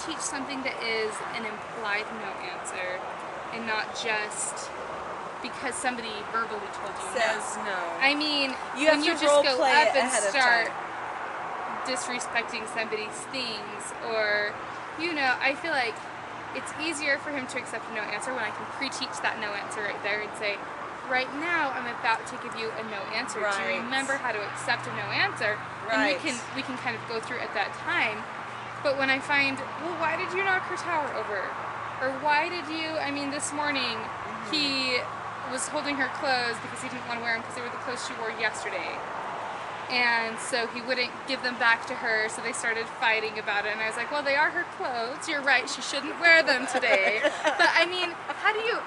teach something that is an implied no answer and not just because somebody verbally told you says no. I mean, you when you just go up and start time. disrespecting somebody's things, or, you know, I feel like it's easier for him to accept a no answer when I can pre-teach that no answer right there and say, right now I'm about to give you a no answer. Right. Do you remember how to accept a no answer? Right. And we can kind of go through at that time. But when I find, well, why did you knock her tower over? Or why did you, I mean, this morning he was holding her clothes because he didn't want to wear them because they were the clothes she wore yesterday. And so he wouldn't give them back to her, so they started fighting about it. And I was like, well, they are her clothes. You're right, she shouldn't wear them today. But I mean, how do you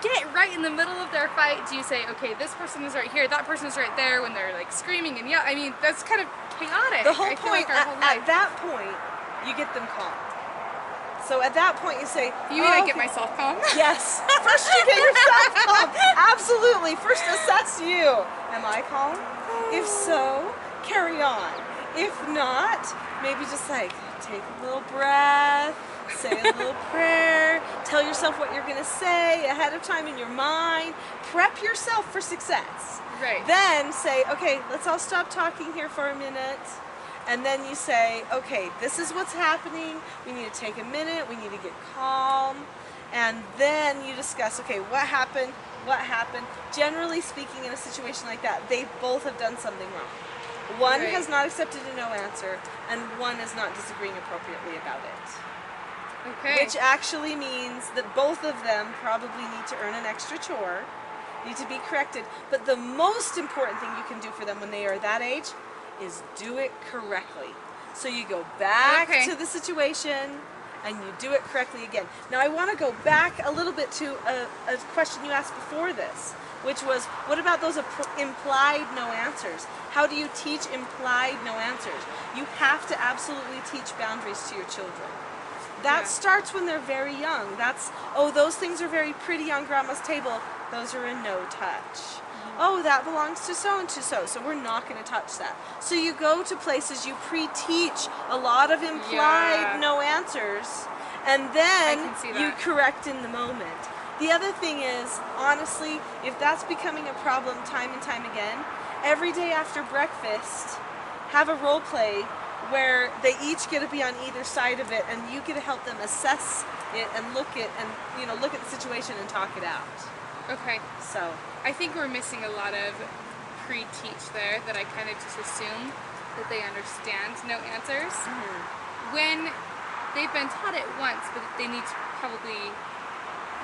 get right in the middle of their fight? Do you say, okay, this person is right here, that person is right there, when they're like screaming and yelling? I mean, that's kind of chaotic. The whole point, at that point, you get them calm. So at that point you say, you mean I get myself calm? Yes. First you get yourself calm. Absolutely. First assess you. Am I calm? If so, carry on. If not, maybe just like take a little breath, say a little prayer, tell yourself what you're going to say ahead of time in your mind. Prep yourself for success. Right. Then say, okay, let's all stop talking here for a minute. And then you say, okay, this is what's happening. We need to take a minute. We need to get calm. And then you discuss, okay, what happened? What happened? Generally speaking, in a situation like that, they both have done something wrong. One has not accepted a no answer, and one is not disagreeing appropriately about it. Okay. Which actually means that both of them probably need to earn an extra chore, need to be corrected. But the most important thing you can do for them when they are that age is do it correctly. So you go back to the situation and you do it correctly again. Now I want to go back a little bit to a question you asked before this, which was, what about those implied no answers? How do you teach implied no answers? You have to absolutely teach boundaries to your children. That starts when they're very young. That's, oh, those things are very pretty on grandma's table. Those are a no touch. Oh, that belongs to so and to so we're not going to touch that. So you go to places, you pre-teach a lot of implied no answers, and then you correct in the moment. The other thing is, honestly, if that's becoming a problem time and time again, every day after breakfast, have a role play where they each get to be on either side of it, and you get to help them assess it and look at the situation and talk it out. Okay. So I think we're missing a lot of pre-teach there, that I kind of just assume that they understand no answers. When they've been taught it once, but they need to probably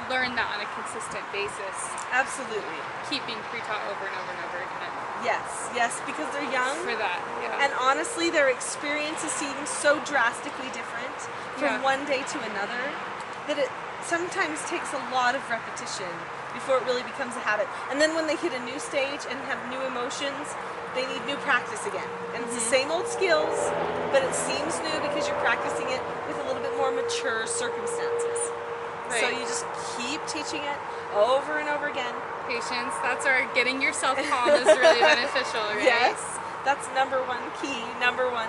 learn that on a consistent basis. Absolutely. Keep being pre-taught over and over and over again. Yes, because they're young. For that, And honestly, their experiences seem so drastically different from one day to another that it sometimes takes a lot of repetition before it really becomes a habit. And then when they hit a new stage and have new emotions, they need new practice again. And it's the same old skills, but it seems new because you're practicing it with a little bit more mature circumstances. Right. So you just keep teaching it over and over again. Patience, that's where getting yourself calm is really beneficial, right? Yes, that's number one key, number one.